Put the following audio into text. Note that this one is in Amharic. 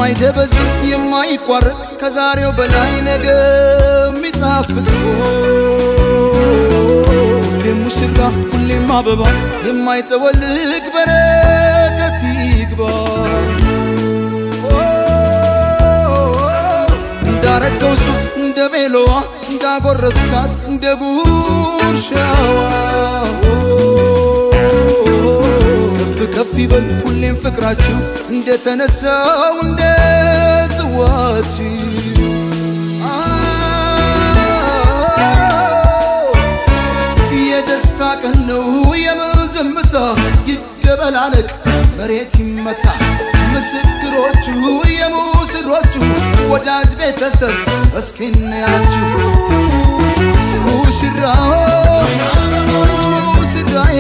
የማይደበዝዝ የማይቋረጥ ከዛሬው በላይ ነገ የሚጣፍጥ ሁሌም ሙሽራ ሁሌም አበባ የማይጠወልግ በረከት ይግባ እንዳረገው ሱፍ እንደ ቬሎዋ እንዳጎረስካት እንደ ጉርሻዋ ከፍ ይበል ሁሌም ፍቅራችሁ እንደተነሳው እንደ ጽዋችሁ የደስታ ቀን ነው የምን ዝምታ ይደበላለቅ መሬት ይመታ ምስክሮቹ የሙስሮቹ ወዳጅ ቤተሰብ እስኪ እንያችሁ ሙሽራው ሙሽራዬ